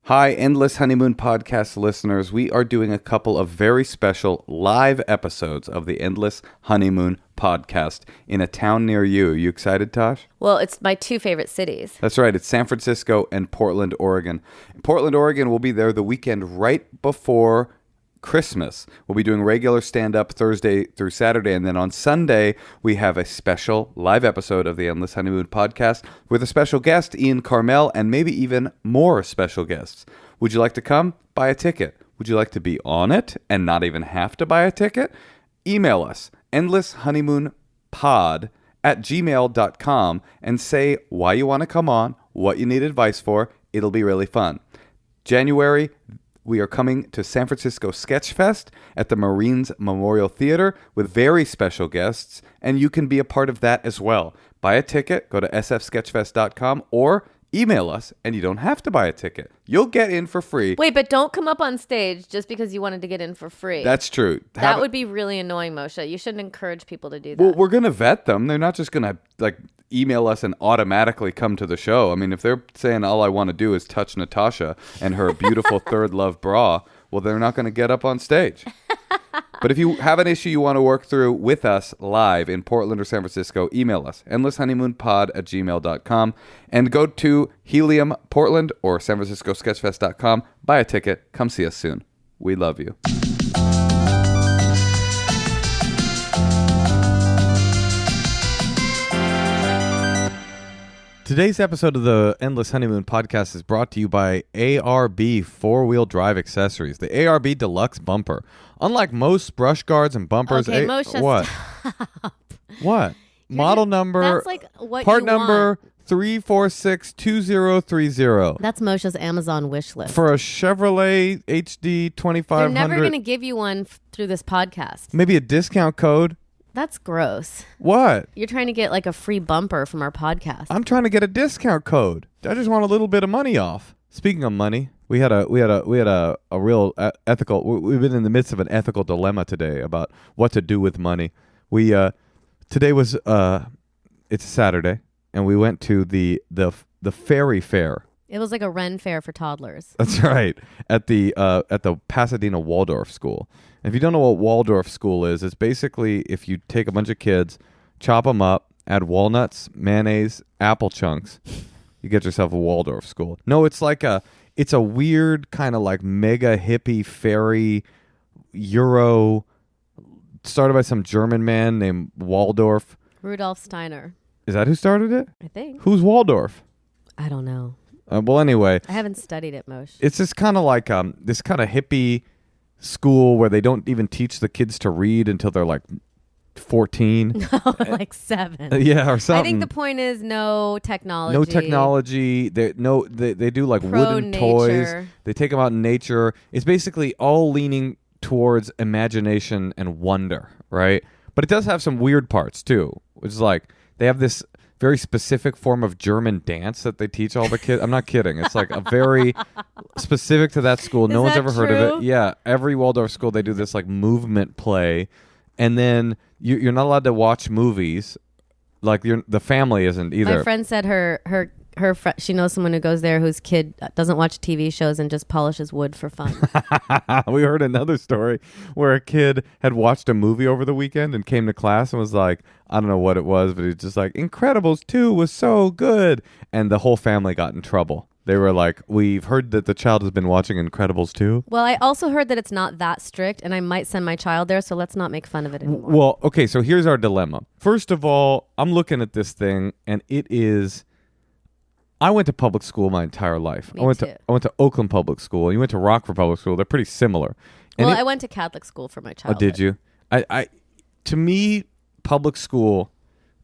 Hi, Endless Honeymoon Podcast listeners. We are doing a couple of very special live episodes of the Endless Honeymoon Podcast in a town near you. You excited, Tosh? Well, it's my two favorite cities. That's right. It's San Francisco and Portland, Oregon. Portland, Oregon will be there the weekend right before Christmas. We'll be doing regular stand-up Thursday through Saturday, and then on Sunday, we have a special live episode of the Endless Honeymoon Podcast with a special guest, Ian Carmel, and maybe even more special guests. Would you like to come? Buy a ticket. Would you like to be on it and not even have to buy a ticket? Email us, endlesshoneymoonpod@gmail.com, and say why you want to come on, what you need advice for. It'll be really fun. January, we are coming to San Francisco Sketch Fest at the Marines Memorial Theater with very special guests, and you can be a part of that as well. Buy a ticket, go to sfsketchfest.com, or email us, and you don't have to buy a ticket. You'll get in for free. Wait, but don't come up on stage just because you wanted to get in for free. That's true. That would be really annoying, Moshe. You shouldn't encourage people to do that. Well, we're going to vet them. They're not just going to email us and automatically come to the show. I mean, if they're saying all I want to do is touch Natasha and her beautiful third love bra, well, they're not going to get up on stage. But if you have an issue you want to work through with us live in Portland or San Francisco, email us, endlesshoneymoonpod@gmail.com, and go to Helium Portland or San Francisco Sketchfest.com. Buy a ticket. Come see us soon. We love you. Today's episode of the Endless Honeymoon Podcast is brought to you by ARB four-wheel drive accessories. The ARB Deluxe Bumper. Unlike most brush guards and bumpers... Okay, Moshe, what? stop. What? Model number... That's like what part you number want. 3462030. That's Moshe's Amazon wish list. For a Chevrolet HD 2500. They're never going to give you one through this podcast. Maybe a discount code. That's gross. What? You're trying to get like a free bumper from our podcast. I'm trying to get a discount code. I just want a little bit of money off. Speaking of money, we had a real ethical. We've been in the midst of an ethical dilemma today about what to do with money. Today was it's Saturday, and we went to the Fairy Fair. It was like a Ren Faire for toddlers. That's right, at the Pasadena Waldorf School. And if you don't know what Waldorf School is, it's basically if you take a bunch of kids, chop them up, add walnuts, mayonnaise, apple chunks, you get yourself a Waldorf School. No, it's a weird kind of like mega hippie fairy Euro started by some German man named Waldorf. Rudolf Steiner. Is that who started it? I think. Who's Waldorf? I don't know. Well, anyway. I haven't studied it, Moshe. It's just kind of like this kind of hippie school where they don't even teach the kids to read until they're like 14. No, like 7. Yeah, or something. I think the point is no technology. No technology. They do like wooden toys. They take them out in nature. It's basically all leaning towards imagination and wonder, right? But it does have some weird parts too, which is like they have this very specific form of German dance that they teach all the kids. I'm not kidding. It's like a very specific to that school. No one's ever heard of it. Yeah, every Waldorf school they do this like movement play, and then you're not allowed to watch movies. Like the family isn't either. My friend said her she knows someone who goes there whose kid doesn't watch TV shows and just polishes wood for fun. We heard another story where a kid had watched a movie over the weekend and came to class and was like, I don't know what it was, but he was just like, Incredibles 2 was so good. And the whole family got in trouble. They were like, we've heard that the child has been watching Incredibles 2. Well, I also heard that it's not that strict, and I might send my child there, so let's not make fun of it anymore. Well, okay, so here's our dilemma. First of all, I'm looking at this thing, and it is... I went to public school my entire life. Me I went too. to Oakland Public School. You went to Rockford Public School. They're pretty similar. And I went to Catholic school for my childhood. Oh, did you? To me, public school,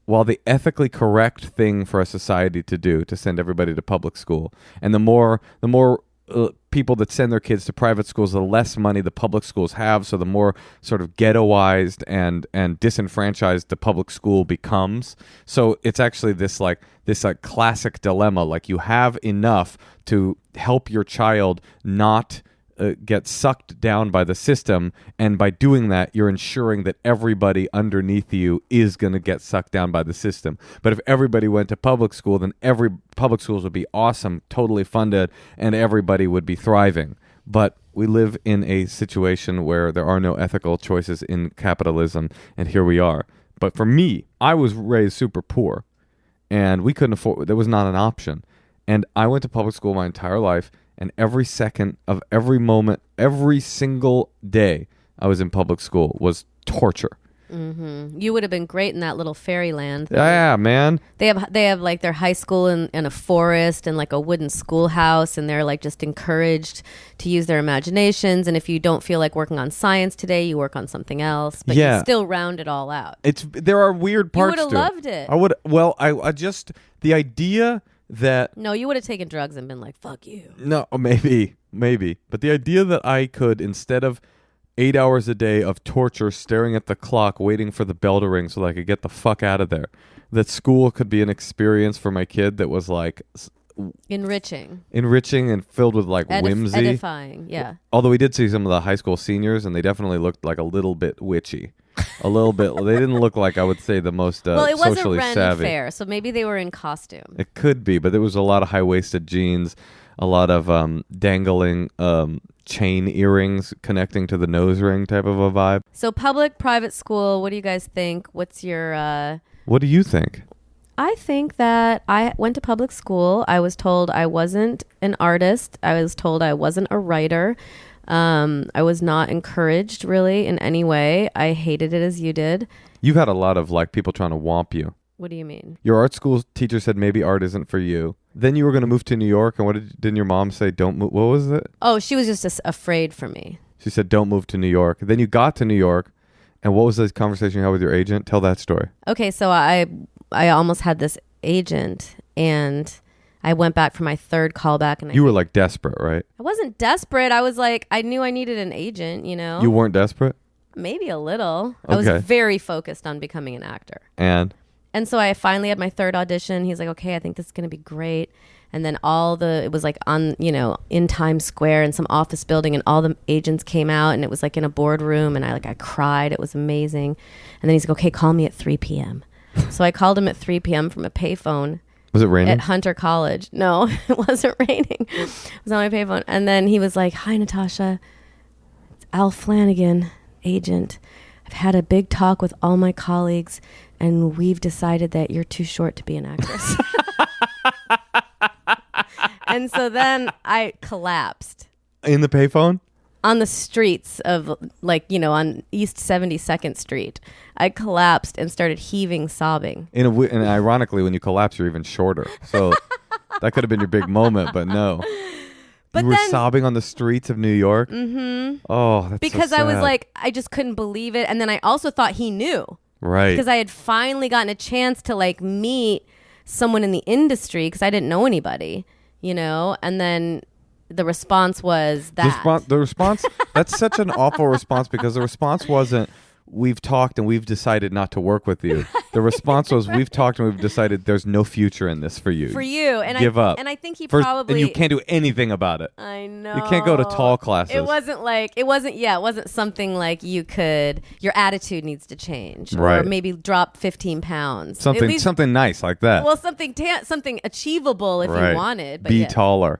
while the ethically correct thing for a society to do to send everybody to public school, and the more people that send their kids to private schools, the less money the public schools have, so the more sort of ghettoized and disenfranchised the public school becomes. So it's actually this classic dilemma. Like you have enough to help your child not get sucked down by the system, and by doing that, you're ensuring that everybody underneath you is going to get sucked down by the system. But if everybody went to public school, then every public schools would be awesome, totally funded, and everybody would be thriving. But we live in a situation where there are no ethical choices in capitalism, and here we are. But for me, I was raised super poor, and we couldn't afford, there was not an option. And I went to public school my entire life, and every second of every moment, every single day I was in public school was torture. Mm-hmm. You would have been great in that little fairyland. Yeah, man. They have like their high school in a forest and like a wooden schoolhouse, and they're like just encouraged to use their imaginations. And if you don't feel like working on science today, you work on something else. But you still round it all out. There are weird parts. You would have loved it. I would. Well, I just the idea that no, you would have taken drugs and been like, "Fuck you." No, maybe, but the idea that I could, instead of 8 hours a day of torture, staring at the clock, waiting for the bell to ring so that I could get the fuck out of there, that school could be an experience for my kid that was like enriching and filled with like whimsy, edifying. Yeah. Although we did see some of the high school seniors, and they definitely looked like a little bit witchy. A little bit. They didn't look like, I would say, the most well, it wasn't socially Ren savvy. Faire, so maybe they were in costume. It could be, but there was a lot of high-waisted jeans, a lot of dangling chain earrings connecting to the nose ring type of a vibe. So public, private school, what do you guys think? What's your... What do you think? I think that I went to public school. I was told I wasn't an artist. I was told I wasn't a writer. I was not encouraged really in any way. I hated it as you did. You've had a lot of like people trying to womp you. What do you mean? Your art school teacher said maybe art isn't for you. Then you were going to move to New York, and didn't your mom say don't move? What was it? Oh, she was just afraid for me. She said don't move to New York. Then you got to New York, and what was the conversation you had with your agent? Tell that story. Okay, so I almost had this agent, and I went back for my third callback. And you were like desperate, right? I wasn't desperate. I was like, I knew I needed an agent, you know? You weren't desperate? Maybe a little. Okay. I was very focused on becoming an actor. And so I finally had my third audition. He's like, okay, I think this is going to be great. And then it was like on, in Times Square in some office building, and all the agents came out, and it was like in a boardroom, and I cried. It was amazing. And then he's like, okay, call me at 3 p.m. So I called him at 3 p.m. from a payphone. Was it raining? At Hunter College. No, it wasn't raining. It was on my payphone. And then he was like, hi, Natasha. It's Al Flanagan, agent. I've had a big talk with all my colleagues, and we've decided that you're too short to be an actress. And so then I collapsed. In the payphone? On the streets of, on East 72nd Street. I collapsed and started heaving, sobbing. And ironically, when you collapse, you're even shorter. So that could have been your big moment, but no. But you were sobbing on the streets of New York? Mm-hmm. Oh, that's because so sad. I was like, I just couldn't believe it. And then I also thought he knew. Right. Because I had finally gotten a chance to meet someone in the industry because I didn't know anybody, and then the response was that. The response, that's such an awful response, because the response wasn't, we've talked and we've decided not to work with you. The response was, we've talked and we've decided there's no future in this for you. For you. And Give up. And I think he And you can't do anything about it. I know. You can't go to tall classes. It wasn't something like your attitude needs to change. Right. Or maybe drop 15 pounds. Something nice like that. Well, something achievable if you wanted. But Be taller.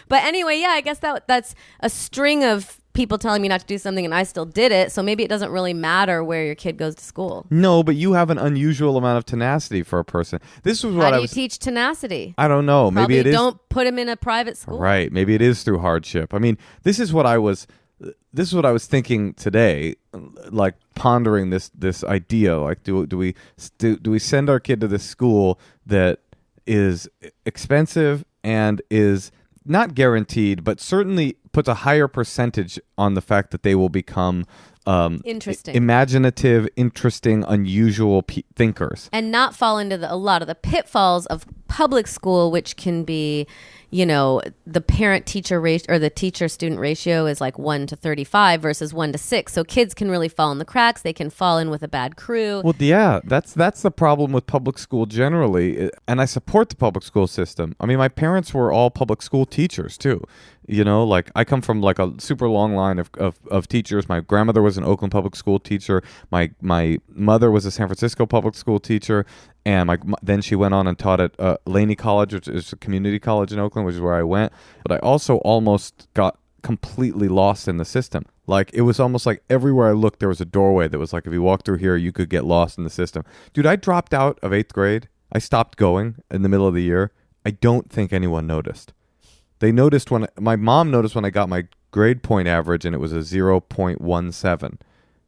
But anyway, I guess that's a string of people telling me not to do something, and I still did it. So maybe it doesn't really matter where your kid goes to school. No, but you have an unusual amount of tenacity for a person. This was what How do you teach tenacity? I don't know. Probably maybe it is. Don't put him in a private school. Right. Maybe it is through hardship. I mean, this is what I was thinking today, like pondering this idea. Like, do we send our kid to this school that is expensive and is not guaranteed, but certainly puts a higher percentage on the fact that they will become interesting, imaginative, interesting, unusual thinkers, and not fall into a lot of the pitfalls of public school, which can be, the parent-teacher ratio or the teacher-student ratio is like 1-35 versus 1-6. So kids can really fall in the cracks. They can fall in with a bad crew. Well, yeah, that's the problem with public school generally. And I support the public school system. I mean, my parents were all public school teachers too. Like I come from like a super long line of teachers. My grandmother was an Oakland public school teacher. My mother was a San Francisco public school teacher. And then she went on and taught at Laney College, which is a community college in Oakland, which is where I went. But I also almost got completely lost in the system. Like, it was almost like everywhere I looked, there was a doorway that was like, if you walk through here, you could get lost in the system. Dude, I dropped out of 8th grade. I stopped going in the middle of the year. I don't think anyone noticed. They noticed my mom noticed when I got my grade point average and it was a 0.17.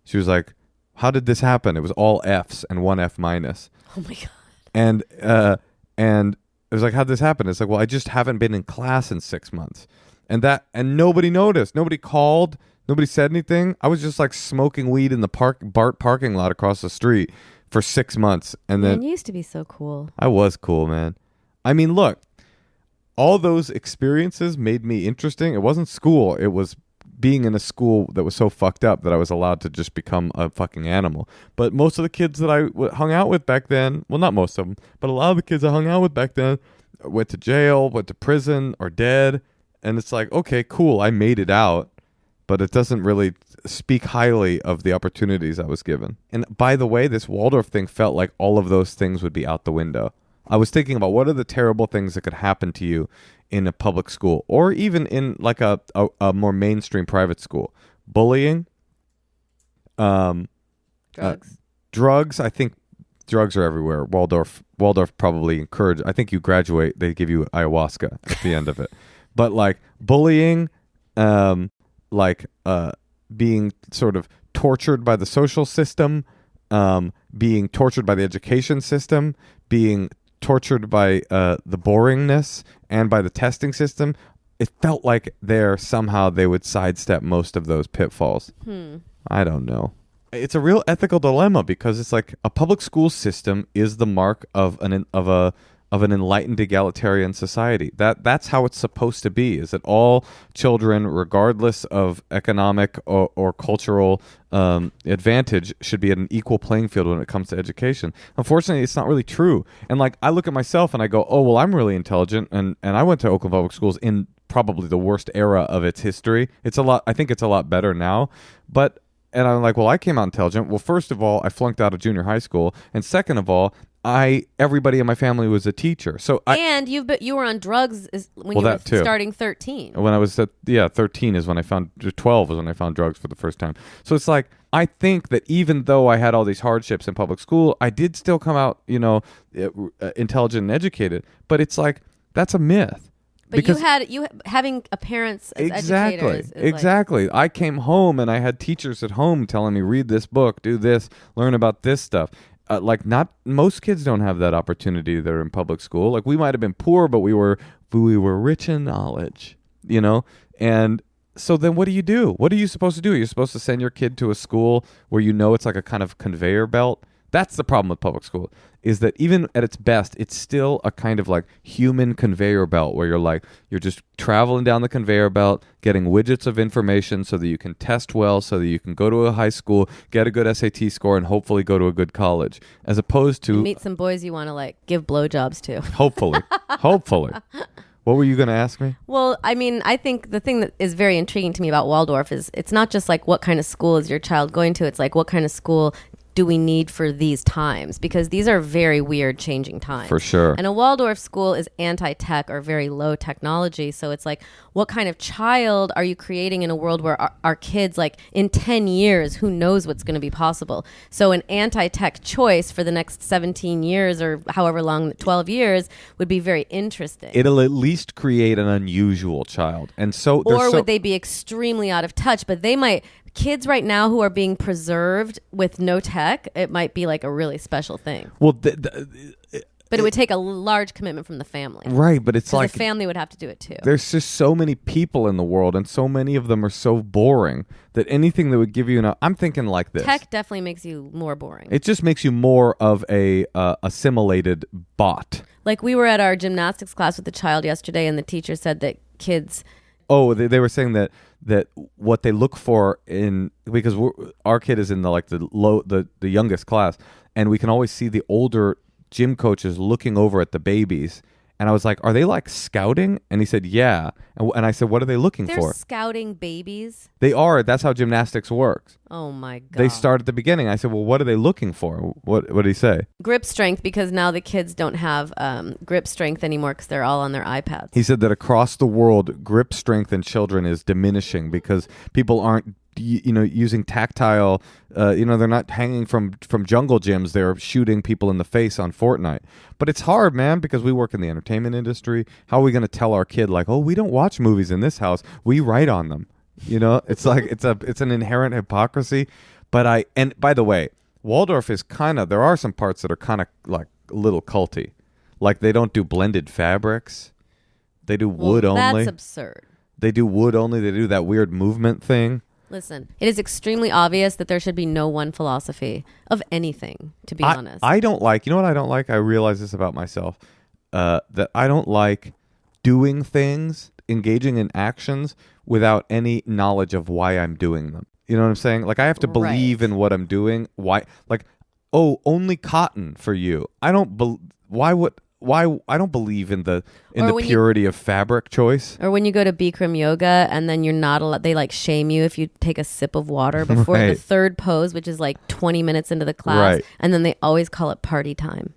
She was like, how did this happen? It was all Fs and 1 F minus. Oh my God. And it was like, how'd this happen? It's like, well, I just haven't been in class in 6 months. And nobody noticed. Nobody called. Nobody said anything. I was just like smoking weed in the BART parking lot across the street for 6 months. And then you used to be so cool. I was cool, man. I mean, look, all those experiences made me interesting. It wasn't school. It was being in a school that was so fucked up that I was allowed to just become a fucking animal. But most of the kids that I hung out with back then, well, not most of them, but a lot of the kids I hung out with back then went to jail, went to prison, or dead. And it's like, okay, cool, I made it out, but it doesn't really speak highly of the opportunities I was given. And by the way, this Waldorf thing felt like all of those things would be out the window. I was thinking about what are the terrible things that could happen to you in a public school or even in like a more mainstream private school. Bullying, drugs. I think drugs are everywhere. Waldorf probably encourage. I think you graduate, they give you ayahuasca at the end of it. But like bullying, being sort of tortured by the social system, being tortured by the education system, being tortured by the boringness and by the testing system. It felt like somehow they would sidestep most of those pitfalls. I don't know. It's a real ethical dilemma because it's like a public school system is the mark of an enlightened egalitarian society. That's how it's supposed to be, is that all children, regardless of economic or cultural advantage, should be at an equal playing field when it comes to education. Unfortunately, it's not really true. And like, I look at myself and I go, oh, well, I'm really intelligent. And I went to Oakland Public Schools in probably the worst era of its history. I think it's a lot better now. And I'm like, well, I came out intelligent. Well, first of all, I flunked out of junior high school. And second of all, everybody in my family was a teacher. So you were on drugs when you were starting 13. When I was 13 is when I found 12 was when I found drugs for the first time. So it's like, I think that even though I had all these hardships in public school, I did still come out, intelligent and educated. But it's like, that's a myth. But because you having a parents as educators. Exactly. I came home and I had teachers at home telling me, read this book, do this, learn about this stuff. Not most kids don't have that opportunity that are in public school. Like, we might have been poor, but we were rich in knowledge, And so then what do you do? What are you supposed to do? You're supposed to send your kid to a school where it's like a kind of conveyor belt. That's the problem with public school, is that even at its best, it's still a kind of like human conveyor belt where you're just traveling down the conveyor belt, getting widgets of information so that you can test well, so that you can go to a high school, get a good SAT score, and hopefully go to a good college, as opposed to meet some boys you want to like give blowjobs to. Hopefully. What were you going to ask me? Well, I mean, I think the thing that is very intriguing to me about Waldorf is it's not just like what kind of school is your child going to, it's like what kind of school do we need for these times? Because these are very weird changing times. For sure. And a Waldorf school is anti-tech or very low technology. So it's like, what kind of child are you creating in a world where our kids, like in 10 years, who knows what's going to be possible? So an anti-tech choice for the next 17 years or however long, 12 years, would be very interesting. It'll at least create an unusual child. And so, would they be extremely out of touch? But they might... Kids right now who are being preserved with no tech, it might be like a really special thing. Well, But it would take a large commitment from the family. Right, but it's like... the family would have to do it too. There's just so many people in the world, and so many of them are so boring that anything that would give you... I'm thinking like this. Tech definitely makes you more boring. It just makes you more of a assimilated bot. Like we were at our gymnastics class with the child yesterday, and the teacher said that kids... Oh, they were saying that what they look for because our kid is in the youngest class, and we can always see the older gym coaches looking over at the babies. And I was like, are they like scouting? And he said, yeah. And I said, what are they looking for? They're scouting babies? They are. That's how gymnastics works. Oh, my God. They start at the beginning. I said, well, what are they looking for? What did he say? Grip strength, because now the kids don't have grip strength anymore because they're all on their iPads. He said that across the world, grip strength in children is diminishing because people aren't using tactile, they're not hanging from jungle gyms. They're shooting people in the face on Fortnite. But it's hard, man, because we work in the entertainment industry. How are we going to tell our kid, like, oh, we don't watch movies in this house. We write on them. It's like, it's an inherent hypocrisy. And by the way, Waldorf is there are some parts that are kind of like a little culty. Like they don't do blended fabrics. They do wood only. That's absurd. They do wood only. They do that weird movement thing. Listen, it is extremely obvious that there should be no one philosophy of anything, to be honest. I don't like, you know what I don't like? I realize this about myself, that I don't like doing things, engaging in actions without any knowledge of why I'm doing them. You know what I'm saying? Like I have to believe in what I'm doing. Why? Like, oh, only cotton for you. I don't believe in the purity of fabric choice. Or when you go to Bikram yoga and then you're not allowed, they like shame you if you take a sip of water before the third pose, which is like 20 minutes into the class. Right. And then they always call it party time.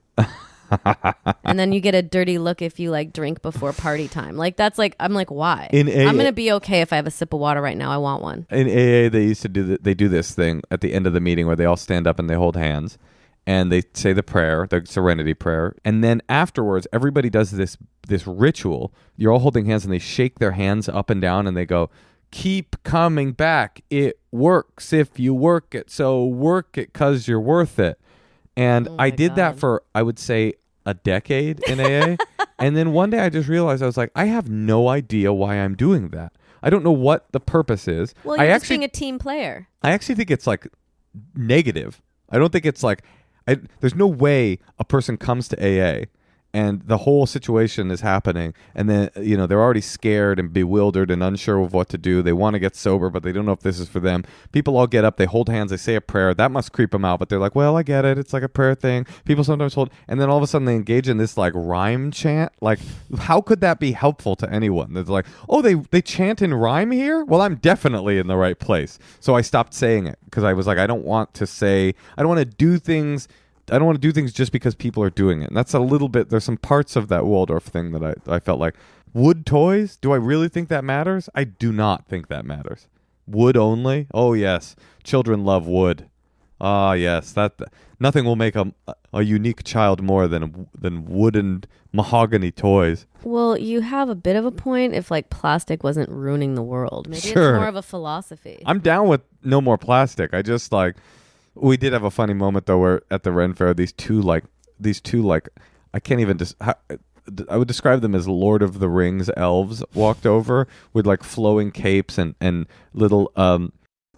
And then you get a dirty look if you like drink before party time. Like that's like, I'm like, why? I'm going to be okay if I have a sip of water right now. I want one. In AA, they used to do this thing at the end of the meeting where they all stand up and they hold hands. And they say the prayer, the serenity prayer. And then afterwards, everybody does this ritual. You're all holding hands and they shake their hands up and down and they go, keep coming back. It works if you work it. So work it because you're worth it. And I did that for, I would say, a decade in AA. And then one day I just realized, I was like, I have no idea why I'm doing that. I don't know what the purpose is. Well, you're just being a team player. I actually think it's like negative. I don't think it's like... there's no way a person comes to AA and the whole situation is happening and then they're already scared and bewildered and unsure of what to do. They want to get sober but they don't know if this is for them. People all get up, they hold hands, they say a prayer. That must creep them out, but they're like, well, I get it, it's like a prayer thing. People sometimes hold, and then all of a sudden they engage in this like rhyme chant. Like how could that be helpful to anyone? They're like, oh, they chant in rhyme here? Well, I'm definitely in the right place. So I stopped saying it because I was like, I don't want to do things just because people are doing it. And that's a little bit, there's some parts of that Waldorf thing that I felt like, wood toys? Do I really think that matters? I do not think that matters. Wood only? Oh, yes. Children love wood. Ah, yes. Nothing will make a unique child more than wooden mahogany toys. Well, you have a bit of a point if like plastic wasn't ruining the world. Maybe It's more of a philosophy. I'm down with no more plastic. I just like... We did have a funny moment though, where at the Ren Faire, these two I can't even I would describe them as Lord of the Rings elves walked over with like flowing capes and little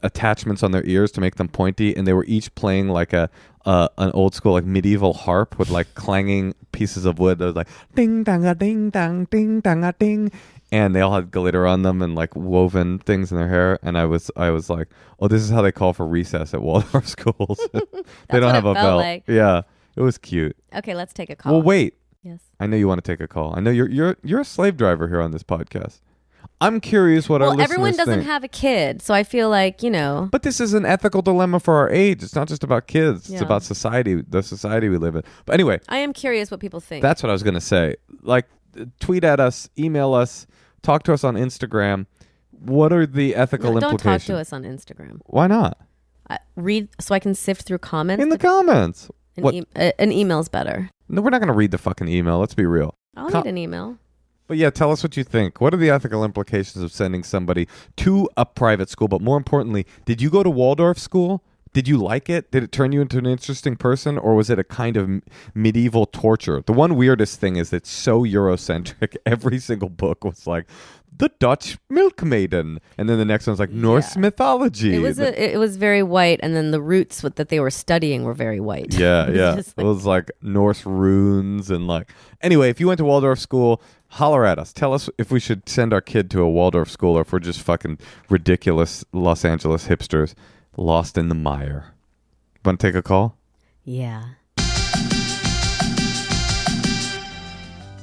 attachments on their ears to make them pointy, and they were each playing like an old school like medieval harp with like clanging pieces of wood that was like ding dang a ding dang ding dang a ding. And they all had glitter on them and like woven things in their hair. And I was like, oh, this is how they call for recess at Waldorf schools. They don't have a bell. Like. Yeah, it was cute. Okay, let's take a call. Well, wait. Yes. I know you want to take a call. I know you're a slave driver here on this podcast. I'm curious what our listeners think. Well, everyone doesn't have a kid, so I feel like, But this is an ethical dilemma for our age. It's not just about kids. Yeah. It's about society, the society we live in. But anyway. I am curious what people think. That's what I was going to say. Like, tweet at us, email us, talk to us on Instagram. What are the ethical implications? Don't talk to us on Instagram. Why not? Read so I can sift through comments. In the comments. An email's better. No, we're not going to read the fucking email. Let's be real. I'll read an email. But yeah, tell us what you think. What are the ethical implications of sending somebody to a private school? But more importantly, did you go to Waldorf school? Did you like it? Did it turn you into an interesting person, or was it a kind of medieval torture? The one weirdest thing is it's so Eurocentric. Every single book was like, the Dutch milkmaiden, and then the next one's like Norse mythology. It was very white, and then the roots that they were studying were very white. Yeah, yeah. It was like Norse runes and like. Anyway, if you went to Waldorf school, holler at us. Tell us if we should send our kid to a Waldorf school or if we're just fucking ridiculous Los Angeles hipsters lost in the mire. Want to take a call? Yeah.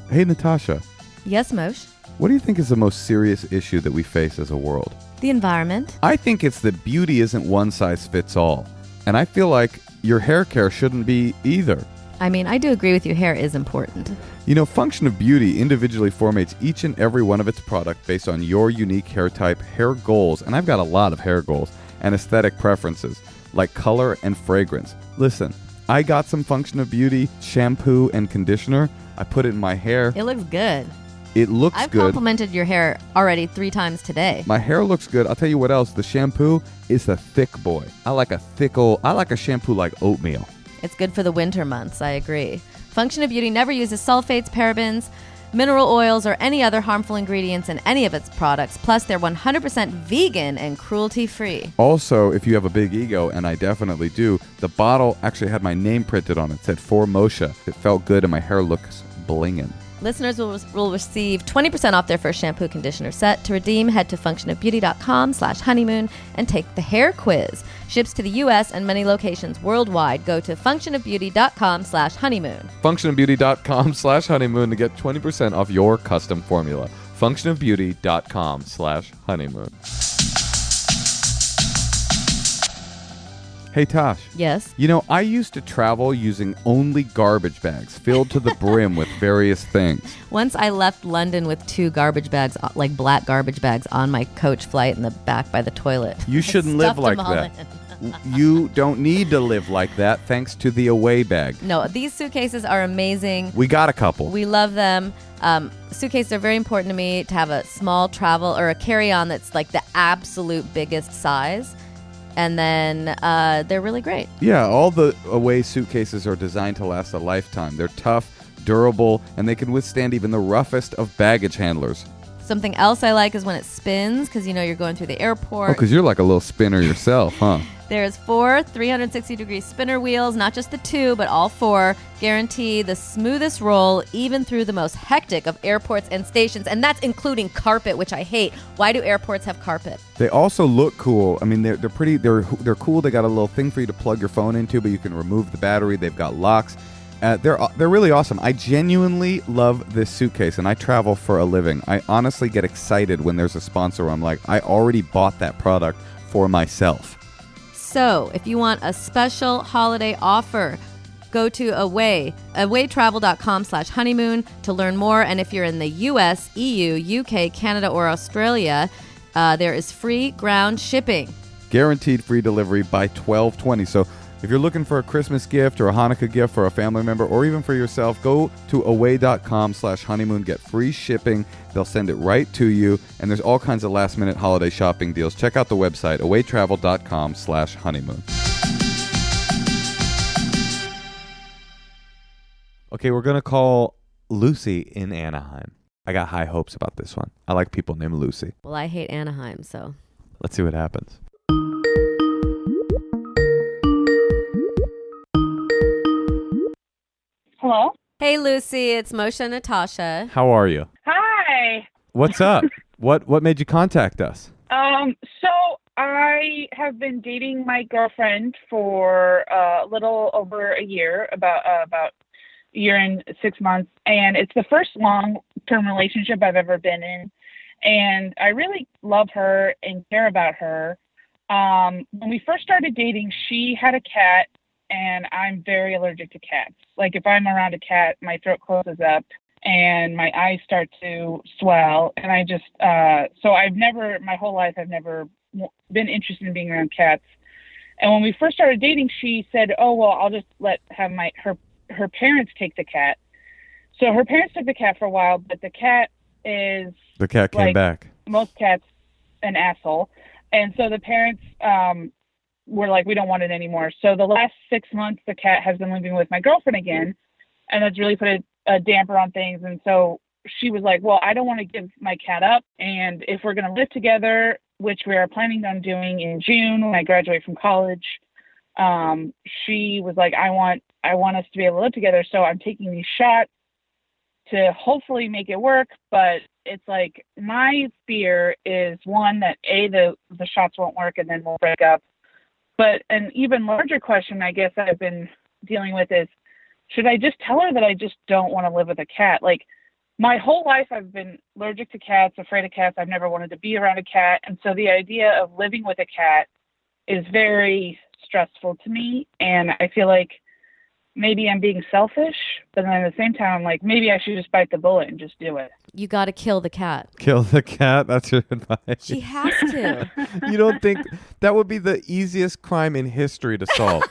Hey, Natasha. Yes, Moshe? What do you think is the most serious issue that we face as a world? The environment. I think it's that beauty isn't one size fits all. And I feel like your hair care shouldn't be either. I mean, I do agree with you. Hair is important. You know, Function of Beauty individually formates each and every one of its products based on your unique hair type, hair goals, and I've got a lot of hair goals, and aesthetic preferences, like color and fragrance. Listen, I got some Function of Beauty shampoo and conditioner. I put it in my hair. It looks good. It looks I've good. I've complimented your hair already 3 times today. My hair looks good. I'll tell you what else. The shampoo is a thick boy. I like a shampoo like oatmeal. It's good for the winter months. I agree. Function of Beauty never uses sulfates, parabens, mineral oils, or any other harmful ingredients in any of its products. Plus, they're 100% vegan and cruelty-free. Also, if you have a big ego, and I definitely do, the bottle actually had my name printed on it. It said, For Moshe. It felt good, and my hair looks blingin'. Listeners will receive 20% off their first shampoo conditioner set. To redeem, head to functionofbeauty.com/honeymoon and take the hair quiz. Ships to the U.S. and many locations worldwide. Go to functionofbeauty.com/honeymoon. Functionofbeauty.com/honeymoon to get 20% off your custom formula. Functionofbeauty.com/honeymoon. Hey, Tosh. Yes? You know, I used to travel using only garbage bags filled to the brim with various things. Once I left London with 2 garbage bags, like black garbage bags, on my coach flight in the back by the toilet. You shouldn't live like that. You don't need to live like that thanks to the away bag. No, these suitcases are amazing. We got a couple. We love them. Suitcases are very important to me to have a small travel or a carry-on that's like the absolute biggest size. And then they're really great. Yeah, all the away suitcases are designed to last a lifetime. They're tough, durable, and they can withstand even the roughest of baggage handlers. Something else I like is when it spins, because you know you're going through the airport. Oh, because you're like a little spinner yourself, huh? There's 4 360-degree spinner wheels, not just the 2, but all 4. Guarantee the smoothest roll, even through the most hectic of airports and stations. And that's including carpet, which I hate. Why do airports have carpet? They also look cool. I mean, they're pretty. They're cool. They got a little thing for you to plug your phone into, but you can remove the battery. They've got locks. They're really awesome. I genuinely love this suitcase, and I travel for a living. I honestly get excited when there's a sponsor. I'm like, I already bought that product for myself. So, if you want a special holiday offer, go to awaytravel.com/honeymoon to learn more. And if you're in the US, EU, UK, Canada, or Australia, there is free ground shipping. Guaranteed free delivery by 12/20. So if you're looking for a Christmas gift or a Hanukkah gift for a family member or even for yourself, go to away.com/honeymoon. Get free shipping. They'll send it right to you. And there's all kinds of last-minute holiday shopping deals. Check out the website, awaytravel.com/honeymoon. Okay, we're going to call Lucy in Anaheim. I got high hopes about this one. I like people named Lucy. Well, I hate Anaheim, so. Let's see what happens. Hello? Hey, Lucy, it's Moshe and Natasha. How are you? Hi. What's up? What made you contact us? So I have been dating my girlfriend for a little over a year, about a year and 6 months, and it's the first long-term relationship I've ever been in, and I really love her and care about her. When we first started dating, she had a cat, and I'm very allergic to cats. Like, if I'm around a cat, my throat closes up and my eyes start to swell. And I just, so my whole life, I've never been interested in being around cats. And when we first started dating, she said, oh, well, I'll just have her parents take the cat. So her parents took the cat for a while, but the cat came back. Most cats, an asshole. And so the parents, we're like, we don't want it anymore. So the last 6 months, the cat has been living with my girlfriend again, and that's really put a damper on things. And so she was like, well, I don't want to give my cat up. And if we're going to live together, which we are planning on doing in June when I graduate from college, she was like, I want us to be able to live together. So I'm taking these shots to hopefully make it work. But it's like, my fear is, one, that the shots won't work and then we'll break up. But an even larger question, I guess, that I've been dealing with is, should I just tell her that I just don't want to live with a cat? Like, my whole life I've been allergic to cats, afraid of cats. I've never wanted to be around a cat. And so the idea of living with a cat is very stressful to me. And I feel like maybe I'm being selfish, but then at the same time, I'm like, maybe I should just bite the bullet and just do it. You got to kill the cat. Kill the cat? That's your advice? She has to. You don't think that would be the easiest crime in history to solve?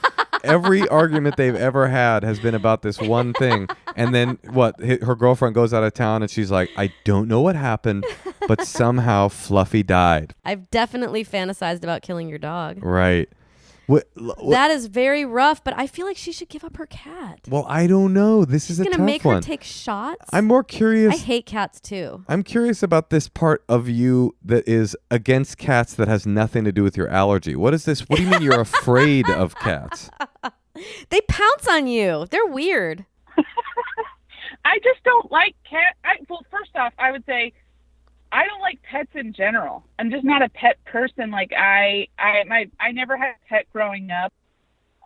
Every argument they've ever had has been about this one thing. And then her girlfriend goes out of town and she's like, I don't know what happened, but somehow Fluffy died. I've definitely fantasized about killing your dog. Right. That is very rough, but I feel like she should give up her cat. Well, I don't know. This is a tough one. She's going to make her take shots? I'm more curious. I hate cats too. I'm curious about this part of you that is against cats that has nothing to do with your allergy. What is this? What do you mean you're afraid of cats? They pounce on you. They're weird. I just don't like cats. Well, first off, I would say I don't like pets in general. I'm just not a pet person. Like I never had a pet growing up.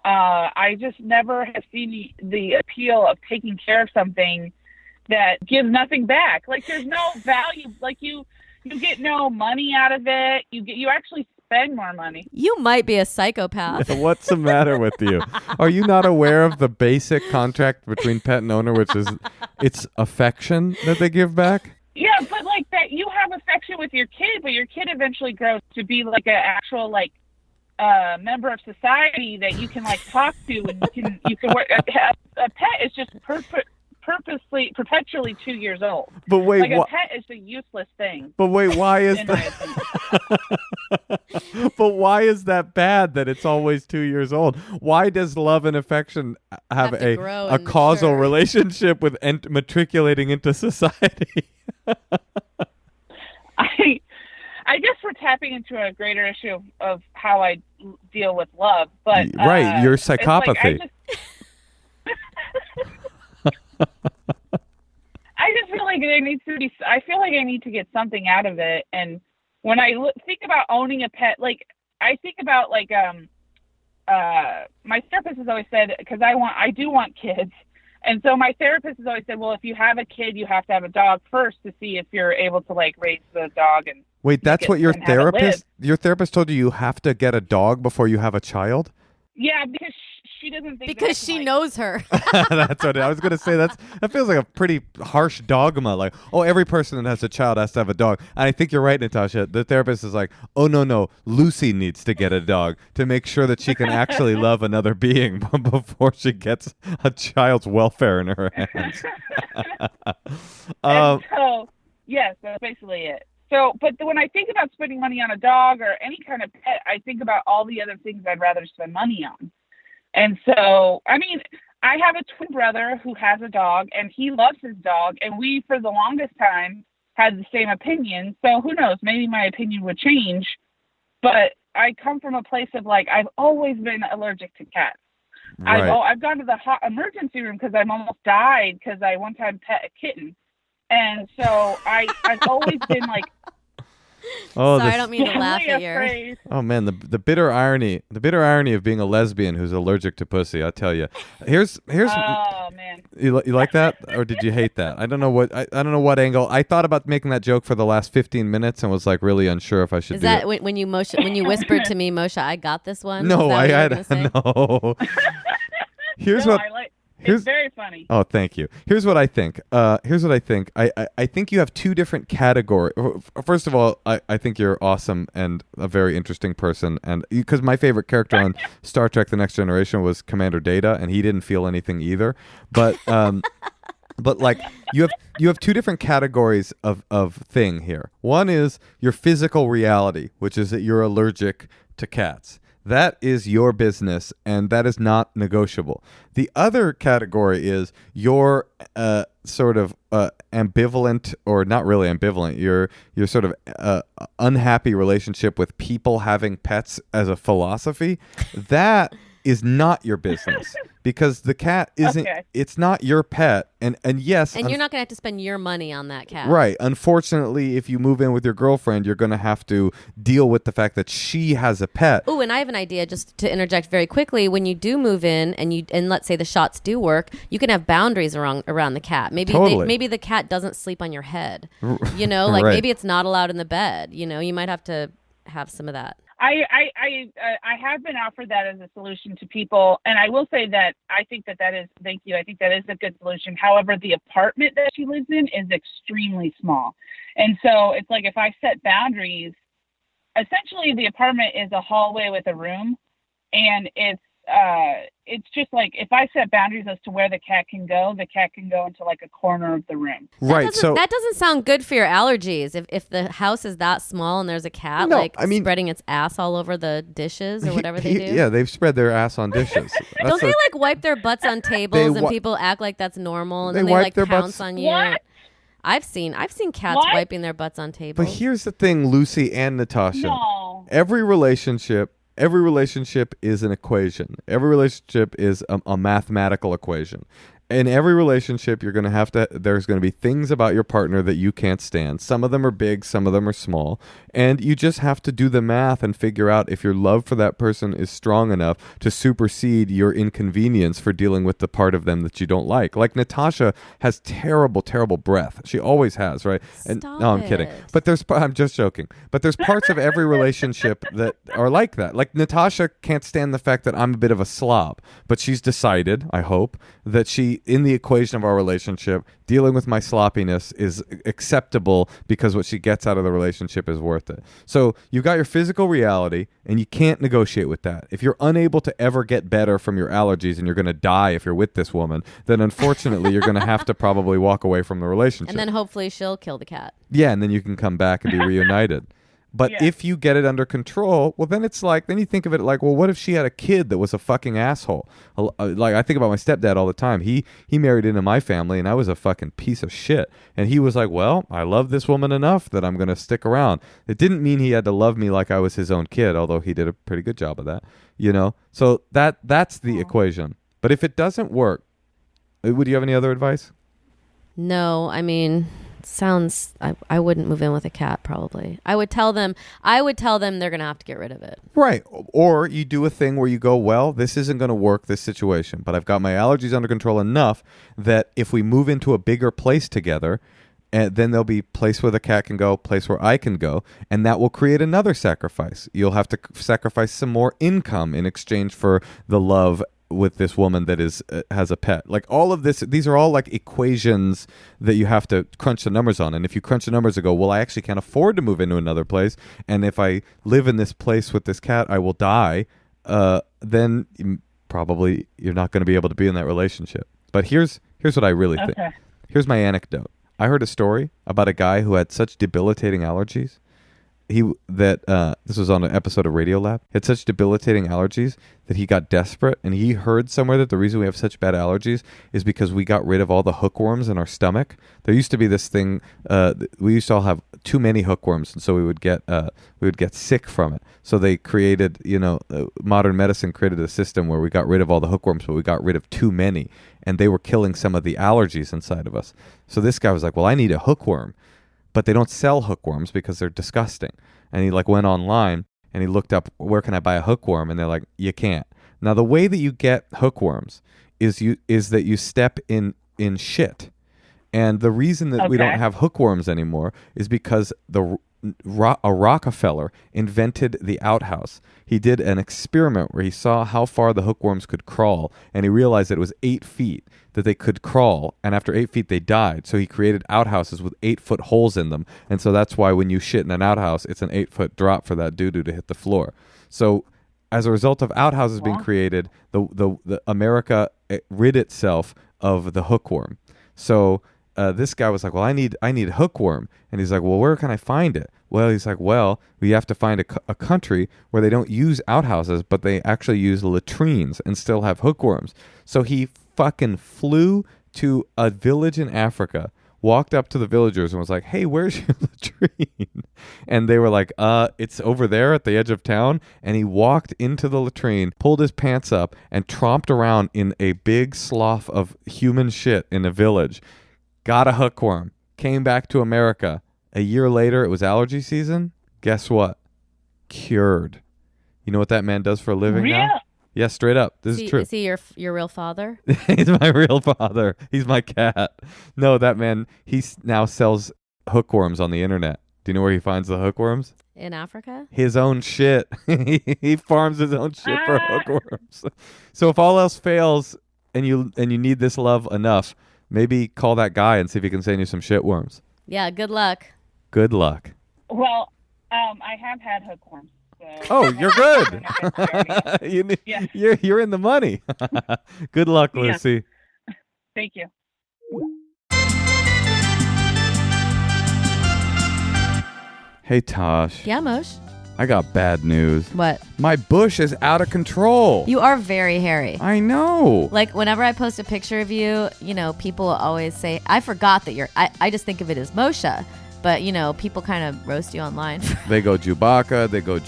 I just never have seen the appeal of taking care of something that gives nothing back. Like, there's no value. Like, you get no money out of it. You actually spend more money. You might be a psychopath. What's the matter with you? Are you not aware of the basic contract between pet and owner, which is it's affection that they give back? Yeah, but like that, you have affection with your kid, but your kid eventually grows to be like an actual member of society that you can like talk to, and you can work. A pet is just perpetually 2 years old. But wait, like a pet is a useless thing. But wait, why is that? But why is that bad that it's always 2 years old? Why does love and affection have a causal relationship with matriculating into society? I guess we're tapping into a greater issue of how I deal with love, but right, your psychopathy. I just feel like there needs to be. I feel like I need to get something out of it, and when I think about owning a pet, like I think about my therapist has always said, because I do want kids. And so my therapist has always said, well, if you have a kid, you have to have a dog first to see if you're able to like raise the dog. And wait, that's what your therapist told you have to get a dog before you have a child? Yeah, because she doesn't think because she knows her. That's what I was going to say. That feels like a pretty harsh dogma. Like, oh, every person that has a child has to have a dog. And I think you're right, Natasha. The therapist is like, oh, no, Lucy needs to get a dog to make sure that she can actually love another being before she gets a child's welfare in her hands. So, yes, that's basically it. So, but when I think about spending money on a dog or any kind of pet, I think about all the other things I'd rather spend money on. And so, I mean, I have a twin brother who has a dog, and he loves his dog, and we, for the longest time, had the same opinion. So who knows? Maybe my opinion would change. But I come from a place of, like, I've always been allergic to cats. Right. I've gone to the emergency room because I've almost died because I one time pet a kitten. And so I've always been like, sorry, I don't mean to laugh at you. Oh man, the bitter irony of being a lesbian who's allergic to pussy. I tell you, here's. Oh man, you like that, or did you hate that? I don't know what I don't know what angle. I thought about making that joke for the last 15 minutes and was like really unsure if I should. Is do that it. when you whispered to me, Moshe, I got this one? No, I had no. Here's what. It's very funny. Oh, thank you. Here's what I think. I think you have two different categories. First of all, I think you're awesome and a very interesting person. And because my favorite character on Star Trek: The Next Generation was Commander Data, and he didn't feel anything either. But but like you have two different categories of thing here. One is your physical reality, which is that you're allergic to cats. That is your business, and that is not negotiable. The other category is your sort of ambivalent, or not really ambivalent, your sort of unhappy relationship with people having pets as a philosophy. That is not your business because the cat isn't, it's not your pet. And yes. And you're not going to have to spend your money on that cat. Right. Unfortunately, if you move in with your girlfriend, you're going to have to deal with the fact that she has a pet. Oh, and I have an idea just to interject very quickly. When you do move in and let's say the shots do work, you can have boundaries around the cat. Maybe maybe the cat doesn't sleep on your head. You know, like maybe it's not allowed in the bed. You know, you might have to have some of that. I have been offered that as a solution to people, and I will say that I think that is, thank you, I think that is a good solution. However, the apartment that she lives in is extremely small. And so it's like if I set boundaries, essentially the apartment is a hallway with a room, and it's just like if I set boundaries as to where the cat can go into like a corner of the room. Right. That doesn't sound good for your allergies. If the house is that small and there's a cat spreading its ass all over the dishes or whatever they do. Yeah, they've spread their ass on dishes. Don't they like wipe their butts on tables and people act like that's normal and then they like pounce on you? What? I've seen cats wiping their butts on tables. But here's the thing, Lucy and Natasha. No. Every relationship is an equation. Every relationship is a mathematical equation. In every relationship, there's going to be things about your partner that you can't stand. Some of them are big, some of them are small. And you just have to do the math and figure out if your love for that person is strong enough to supersede your inconvenience for dealing with the part of them that you don't like. Like Natasha has terrible, terrible breath. She always has, right? No, I'm kidding. But I'm just joking. But there's parts of every relationship that are like that. Like Natasha can't stand the fact that I'm a bit of a slob. But she's decided, I hope, that in the equation of our relationship, dealing with my sloppiness is acceptable because what she gets out of the relationship is worth it. So you've got your physical reality, and you can't negotiate with that. If you're unable to ever get better from your allergies and you're going to die if you're with this woman, then unfortunately you're going to have to probably walk away from the relationship. And then hopefully she'll kill the cat. Yeah, and then you can come back and be reunited. But if you get it under control, well, then you think of it like, well, what if she had a kid that was a fucking asshole? Like, I think about my stepdad all the time. He married into my family, and I was a fucking piece of shit. And he was like, well, I love this woman enough that I'm going to stick around. It didn't mean he had to love me like I was his own kid, although he did a pretty good job of that, you know? So that's the equation. But if it doesn't work, would you have any other advice? No, I mean... I wouldn't move in with a cat probably. I would tell them they're going to have to get rid of it. Right. Or you do a thing where you go, well, this isn't going to work, this situation, but I've got my allergies under control enough that if we move into a bigger place together, and then there'll be a place where the cat can go, a place where I can go, and that will create another sacrifice. You'll have to sacrifice some more income in exchange for the love with this woman that has a pet. Like all of this, these are all like equations that you have to crunch the numbers on. And if you crunch the numbers and go, well, I actually can't afford to move into another place, and if I live in this place with this cat, I will die, then probably you're not going to be able to be in that relationship. But here's what I really think. Here's my anecdote. I heard a story about a guy who had such debilitating allergies. This was on an episode of Radiolab. He had such debilitating allergies that he got desperate, and he heard somewhere that the reason we have such bad allergies is because we got rid of all the hookworms in our stomach. There used to be this thing. We used to all have too many hookworms, and so we would get sick from it. So they created, modern medicine created a system where we got rid of all the hookworms, but we got rid of too many, and they were killing some of the allergies inside of us. So this guy was like, well, I need a hookworm. But they don't sell hookworms because they're disgusting. And he went online and he looked up, where can I buy a hookworm? And they're like, you can't. Now the way that you get hookworms is that you step in shit. And the reason that we don't have hookworms anymore is because a Rockefeller invented the outhouse. He did an experiment where he saw how far the hookworms could crawl, and he realized that it was 8 feet that they could crawl, and after 8 feet they died. So he created outhouses with 8-foot holes in them, and so that's why when you shit in an outhouse, it's an 8-foot drop for that doo-doo to hit the floor. So as a result of outhouses being created, the America rid itself of the hookworm. So this guy was like, well, I need hookworm. And he's like, well, where can I find it? Well, he's like, well, we have to find a country where they don't use outhouses, but they actually use latrines and still have hookworms. So he fucking flew to a village in Africa, walked up to the villagers and was like, hey, where's your latrine? And they were like, it's over there at the edge of town. And he walked into the latrine, pulled his pants up, and tromped around in a big slough of human shit in a village. Got a hookworm. Came back to America. A year later, it was allergy season. Guess what? Cured. You know what that man does for a living now? Yeah, straight up. This is true. Is he your real father? He's my real father. He's my cat. No, that man, he now sells hookworms on the internet. Do you know where he finds the hookworms? In Africa? His own shit. He farms his own shit for hookworms. So if all else fails and you need this love enough, maybe call that guy and see if he can send you some shitworms. Yeah, good luck. Good luck. Well, I have had hookworms. Oh, you're good. You're in the money. Good luck, Lucy. Yeah. Thank you. Hey, Tosh. Yeah, Moshe? I got bad news. What? My bush is out of control. You are very hairy. I know. Like, whenever I post a picture of you, people always say, I forgot that you're... I just think of it as Moshe. But, people kind of roast you online. They go Chewbacca, they go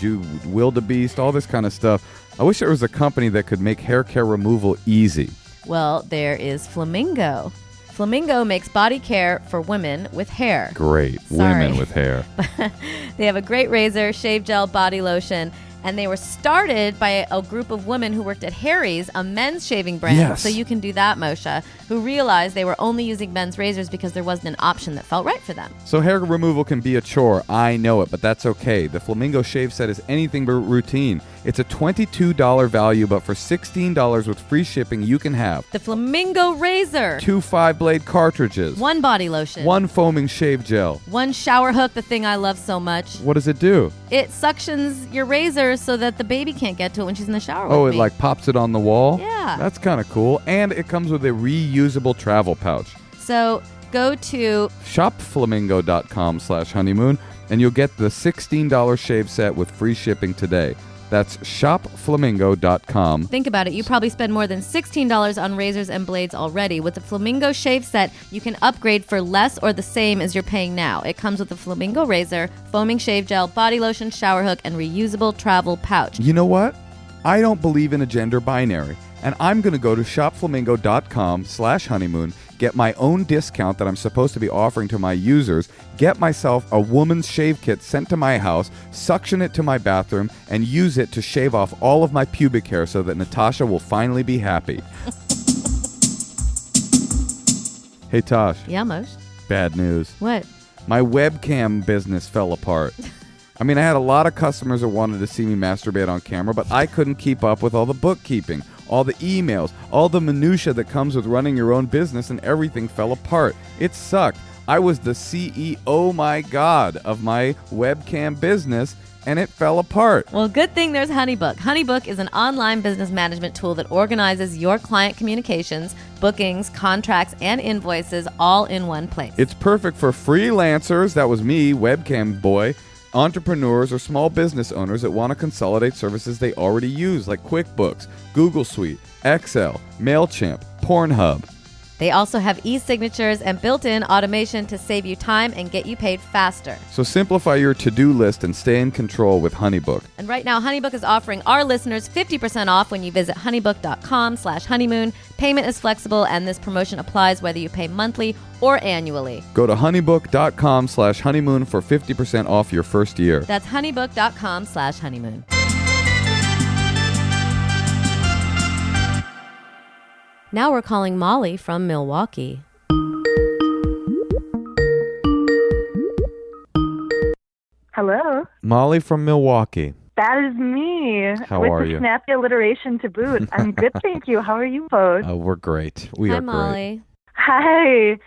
wildebeest, all this kind of stuff. I wish there was a company that could make hair care removal easy. Well, there is Flamingo. Flamingo makes body care for women with hair. Great. Sorry. Women with hair. They have a great razor, shave gel, body lotion. And they were started by a group of women who worked at Harry's, a men's shaving brand. Yes. So you can do that, Moshe, who realized they were only using men's razors because there wasn't an option that felt right for them. So hair removal can be a chore. I know it, but that's okay. The Flamingo shave set is anything but routine. It's a $22 value, but for $16 with free shipping, you can have the Flamingo razor, 2 5-blade cartridges, 1 body lotion, 1 foaming shave gel, 1 shower hook, the thing I love so much. What does it do? It suctions your razor so that the baby can't get to it when she's in the shower with me. It like pops it on the wall? Yeah. That's kind of cool. And it comes with a reusable travel pouch. So go to shopflamingo.com/honeymoon and you'll get the $16 shave set with free shipping today. That's shopflamingo.com. Think about it. You probably spend more than $16 on razors and blades already. With the Flamingo shave set, you can upgrade for less or the same as you're paying now. It comes with a Flamingo razor, foaming shave gel, body lotion, shower hook, and reusable travel pouch. You know what? I don't believe in a gender binary. And I'm going to go to shopflamingo.com/honeymoon, get my own discount that I'm supposed to be offering to my users, get myself a woman's shave kit sent to my house, suction it to my bathroom, and use it to shave off all of my pubic hair so that Natasha will finally be happy. Hey, Tosh. Yeah, Moshe? Bad news. What? My webcam business fell apart. I mean, I had a lot of customers that wanted to see me masturbate on camera, but I couldn't keep up with all the bookkeeping, all the emails, all the minutia that comes with running your own business, and everything fell apart. It sucked. I was the CEO, my God, of my webcam business, and it fell apart. Well, good thing there's HoneyBook. HoneyBook is an online business management tool that organizes your client communications, bookings, contracts, and invoices all in one place. It's perfect for freelancers, that was me, webcam boy, entrepreneurs or small business owners that want to consolidate services they already use like QuickBooks, Google Suite, Excel, MailChimp, Pornhub. They also have e-signatures and built-in automation to save you time and get you paid faster. So simplify your to-do list and stay in control with HoneyBook. And right now, HoneyBook is offering our listeners 50% off when you visit honeybook.com/honeymoon. Payment is flexible, and this promotion applies whether you pay monthly or annually. Go to honeybook.com/honeymoon for 50% off your first year. That's honeybook.com/honeymoon. Now we're calling Molly from Milwaukee. Hello. Molly from Milwaukee. That is me. How with are the you? Snappy alliteration to boot. I'm good, thank you. How are you both? We're great. We Hi, are Molly. great. Hi.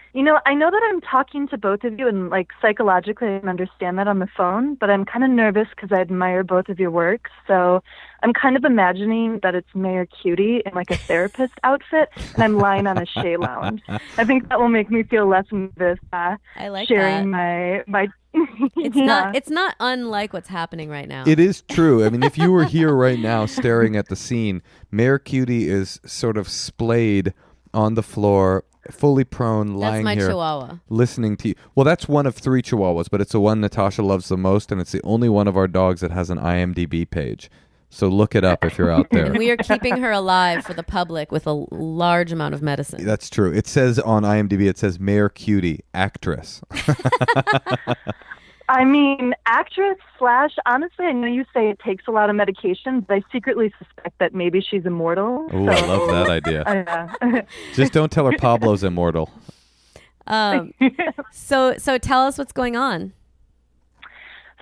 I know that I'm talking to both of you and like psychologically I can understand that on the phone, but I'm kind of nervous because I admire both of your work. So I'm kind of imagining that it's Mayor Cutie in like a therapist outfit and I'm lying on a Shea lounge. I think that will make me feel less nervous I like sharing that. my It's not unlike what's happening right now. It is true. I mean, if you were here right now staring at the scene, Mayor Cutie is sort of splayed on the floor, fully prone, lying here. That's my here, chihuahua. listening to you. Well, that's one of 3 chihuahuas, but it's the one Natasha loves the most, and it's the only one of our dogs that has an IMDb page. So look it up if you're out there. And we are keeping her alive for the public with a large amount of medicine. That's true. It says on IMDb, it says Mayor Cutie, actress. I mean, actress / honestly, I know you say it takes a lot of medication, but I secretly suspect that maybe she's immortal. Oh, I love that idea. Just don't tell her Pablo's immortal. So tell us what's going on.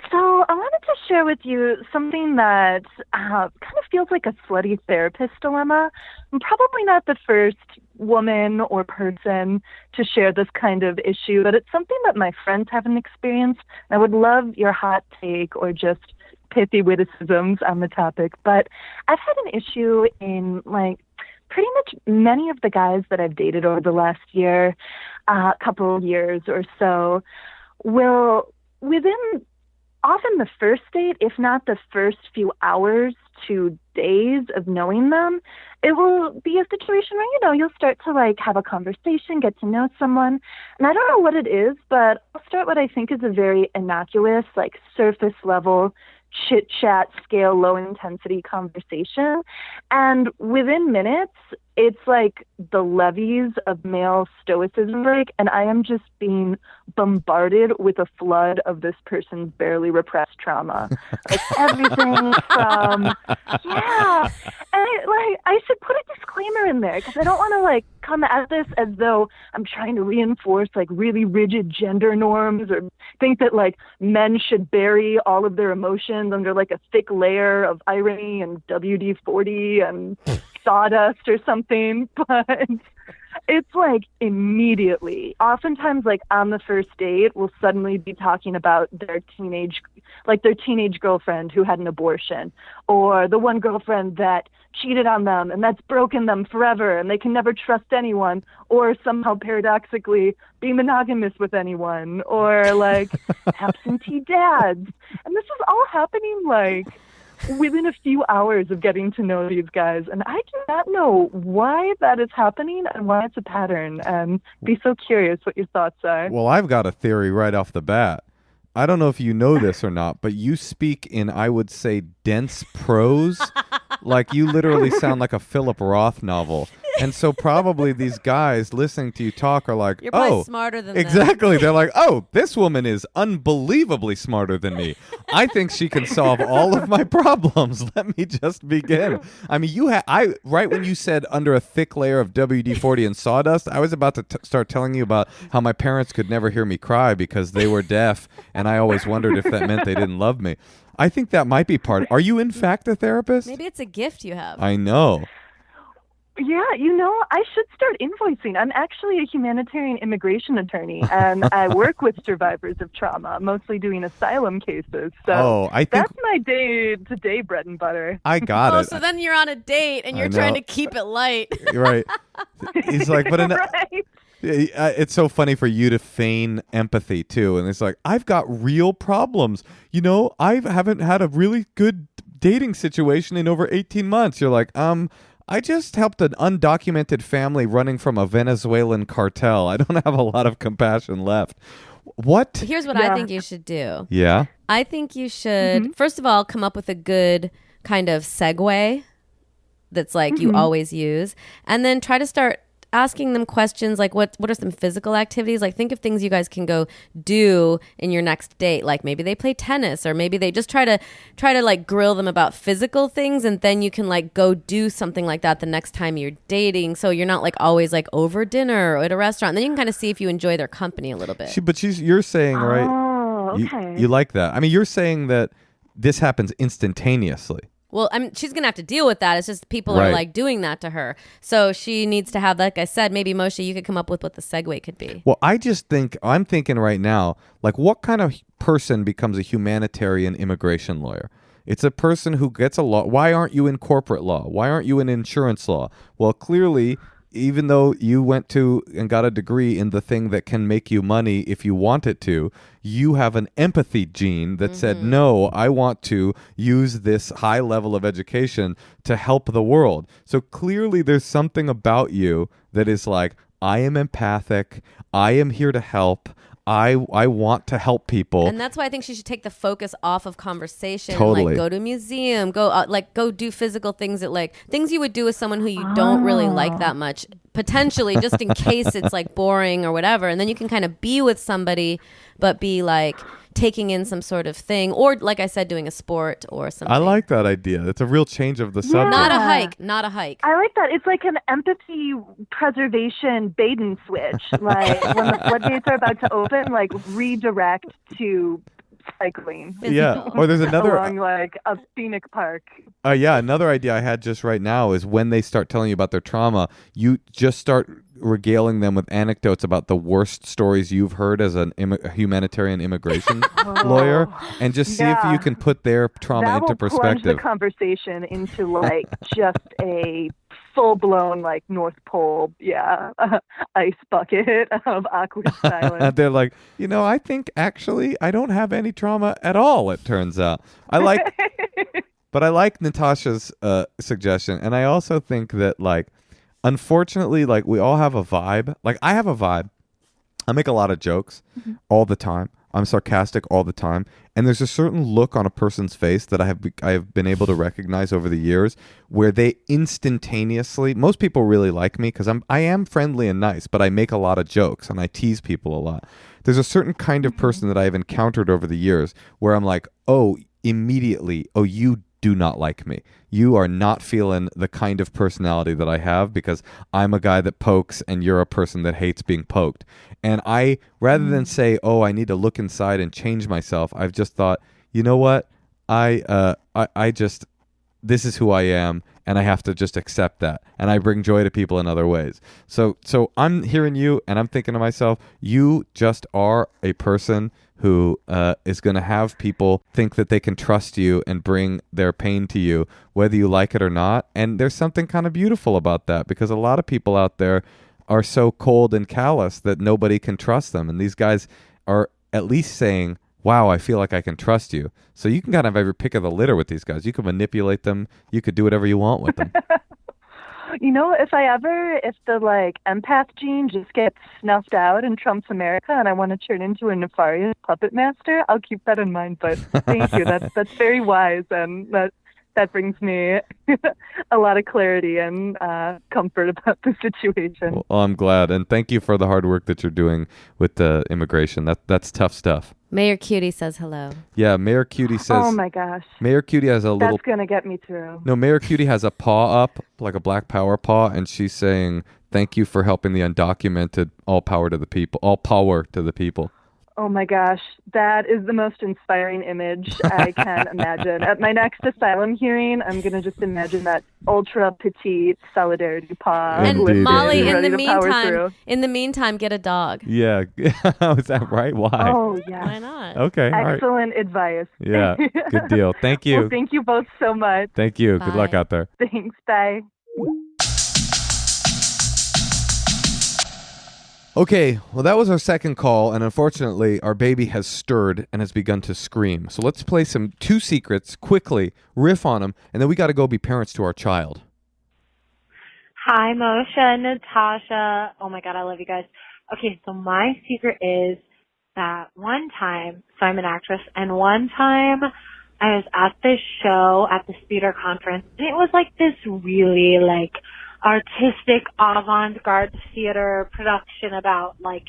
So I wanted to share with you something that kind of feels like a slutty therapist dilemma. I'm probably not the first woman or person to share this kind of issue, but it's something that my friends haven't experienced. I would love your hot take or just pithy witticisms on the topic. But I've had an issue in like pretty much many of the guys that I've dated over the last year, couple of years or so, will within often the first date, if not the first few hours to days of knowing them, it will be a situation where, you'll start to like have a conversation, get to know someone. And I don't know what it is, but I'll start what I think is a very innocuous, like surface level chit chat scale, low intensity conversation. And within minutes, it's like the levees of male stoicism break, and I am just being bombarded with a flood of this person's barely repressed trauma. Like everything from, yeah. And I should put a disclaimer in there because I don't want to like come at this as though I'm trying to reinforce like really rigid gender norms or think that like men should bury all of their emotions under like a thick layer of irony and WD-40 and sawdust or something, but it's like immediately. Oftentimes, like on the first date, we'll suddenly be talking about their teenage girlfriend who had an abortion, or the one girlfriend that cheated on them and that's broken them forever and they can never trust anyone, or somehow paradoxically be monogamous with anyone, or like absentee dads. And this is all happening like within a few hours of getting to know these guys. And I do not know why that is happening and why it's a pattern, and be so curious what your thoughts are. Well, I've got a theory right off the bat. I don't know if you know this or not, but you speak in, I would say, dense prose. Like you literally sound like a Philip Roth novel. And so probably these guys listening to you talk are like, you're probably smarter than exactly. They're like, oh, this woman is unbelievably smarter than me. I think she can solve all of my problems. Let me just begin. I mean, right when you said under a thick layer of WD-40 and sawdust, I was about to start telling you about how my parents could never hear me cry because they were deaf, and I always wondered if that meant they didn't love me. I think that might be part. Are you in fact a therapist? Maybe it's a gift you have. I know. Yeah, I should start invoicing. I'm actually a humanitarian immigration attorney, and I work with survivors of trauma, mostly doing asylum cases. So that's my day-to-day bread and butter. I got it. So then you're on a date, and you're trying to keep it light. You're right. He's like, but right. It's so funny for you to feign empathy, too. And it's like, I've got real problems. I haven't had a really good dating situation in over 18 months. You're like, I just helped an undocumented family running from a Venezuelan cartel. I don't have a lot of compassion left. What? Here's what I think you should do. Yeah? I think you should, first of all, come up with a good kind of segue that's like you always use. And then try to start asking them questions like what are some physical activities, like think of things you guys can go do in your next date, like maybe they play tennis, or maybe they just try to like grill them about physical things, and then you can like go do something like that the next time you're dating, so you're not like always like over dinner or at a restaurant. And then you can kind of see if you enjoy their company a little bit. You're saying, right? Oh, okay. You like that. I mean, you're saying that this happens instantaneously. Well, I mean, she's going to have to deal with that. It's just people are like doing that to her. So she needs to have, like I said, maybe Moshe, you could come up with what the segue could be. Well, I'm thinking right now, like what kind of person becomes a humanitarian immigration lawyer? It's a person who gets a law. Why aren't you in corporate law? Why aren't you in insurance law? Well, clearly, even though you went to and got a degree in the thing that can make you money if you want it to, you have an empathy gene that said, no, I want to use this high level of education to help the world. So clearly there's something about you that is like, I am empathic. I am here to help. I want to help people. And that's why I think she should take the focus off of conversation. Totally. Like go to a museum, go do physical things that like things you would do with someone who you don't really like that much, potentially just in case it's like boring or whatever. And then you can kind of be with somebody, but be like taking in some sort of thing, or like I said, doing a sport or something. I like that idea. It's a real change of the subject. Not a hike. I like that. It's like an empathy preservation bait and switch. Like when the floodgates are about to open, like redirect to cycling. Yeah. Or there's another along like a scenic park. Another idea I had just right now is when they start telling you about their trauma, you just start regaling them with anecdotes about the worst stories you've heard as a humanitarian immigration lawyer, and just see if you can put their trauma into perspective. Plunge the conversation into like just a full-blown like North Pole ice bucket of awkward silence. They're like, I think actually I don't have any trauma at all, it turns out. But I like Natasha's suggestion, and I also think that like unfortunately, like we all have a vibe. Like I have a vibe. I make a lot of jokes all the time. I'm sarcastic all the time, and there's a certain look on a person's face that I have been able to recognize over the years, where they instantaneously. Most people really like me because I am friendly and nice, but I make a lot of jokes and I tease people a lot. There's a certain kind of person that I have encountered over the years where I'm like, immediately, you do not like me. You are not feeling the kind of personality that I have because I'm a guy that pokes and you're a person that hates being poked. And I, rather than say, I need to look inside and change myself, I've just thought, you know what? I just, this is who I am, and I have to just accept that. And I bring joy to people in other ways. So I'm hearing you, and I'm thinking to myself, you just are a person who is going to have people think that they can trust you and bring their pain to you, whether you like it or not. And there's something kind of beautiful about that, because a lot of people out there are so cold and callous that nobody can trust them. And these guys are at least saying, wow, I feel like I can trust you. So you can kind of have your pick of the litter with these guys. You can manipulate them. You could do whatever you want with them. If the like empath gene just gets snuffed out in Trump's America and I want to turn into a nefarious puppet master, I'll keep that in mind. But thank you. That's very wise, and that brings me a lot of clarity and comfort about the situation. Well, I'm glad, and thank you for the hard work that you're doing with the immigration. That's tough stuff. Mayor Cutie says hello. Yeah, Mayor Cutie says... Oh, my gosh. Mayor Cutie has a little... That's going to get me through. No, Mayor Cutie has a paw up, like a black power paw, and she's saying, thank you for helping the undocumented. All power to the people. All power to the people. Oh, my gosh. That is the most inspiring image I can imagine. At my next asylum hearing, I'm going to just imagine that ultra petite solidarity paw. And Molly, in the meantime, get a dog. Yeah. Is that right? Why? Oh, yeah. Why not? Okay. Excellent advice. Yeah. Good deal. Thank you. Well, thank you both so much. Thank you. Bye. Good luck out there. Thanks. Bye. Okay, well, that was our second call, and unfortunately, our baby has stirred and has begun to scream. So let's play some two secrets quickly, riff on them, and then we got to go be parents to our child. Hi, Moshe and Natasha. Oh my God, I love you guys. Okay, so my secret is that one time, so I'm an actress, and one time I was at this show at this theater conference, and it was like this really like artistic avant-garde theater production about like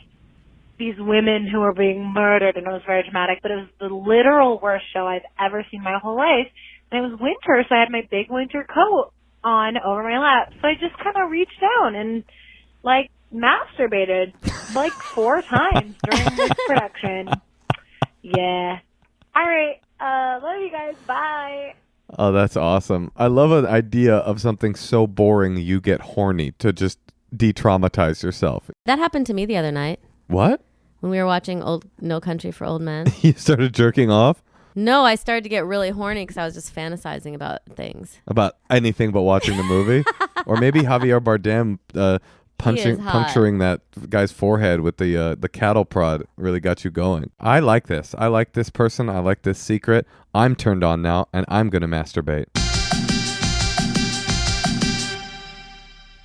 these women who were being murdered, and it was very dramatic, but it was the literal worst show I've ever seen my whole life. And it was winter, so I had my big winter coat on over my lap. So I just kind of reached down and like masturbated like 4 times during this production. Yeah. All right. Love you guys. Bye. Oh, that's awesome. I love an idea of something so boring you get horny to just de-traumatize yourself. That happened to me the other night. What? When we were watching No Country for Old Men. You started jerking off? No, I started to get really horny because I was just fantasizing about things. About anything but watching the movie? Or maybe Javier Bardem puncturing that guy's forehead with the cattle prod really got you going. I like this. I like this person. I like this secret. I'm turned on now, and I'm going to masturbate.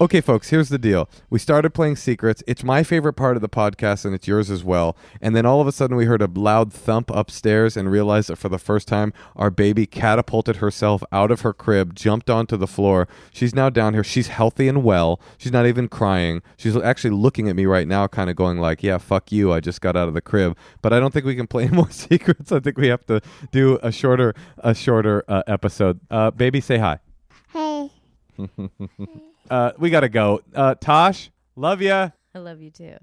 Okay, folks, here's the deal. We started playing secrets. It's my favorite part of the podcast, and it's yours as well. And then all of a sudden, we heard a loud thump upstairs and realized that for the first time, our baby catapulted herself out of her crib, jumped onto the floor. She's now down here. She's healthy and well. She's not even crying. She's actually looking at me right now, kind of going like, yeah, fuck you. I just got out of the crib. But I don't think we can play any more secrets. I think we have to do a shorter episode. Baby, say hi. Hey. We gotta go. Tosh, love ya. I love you too.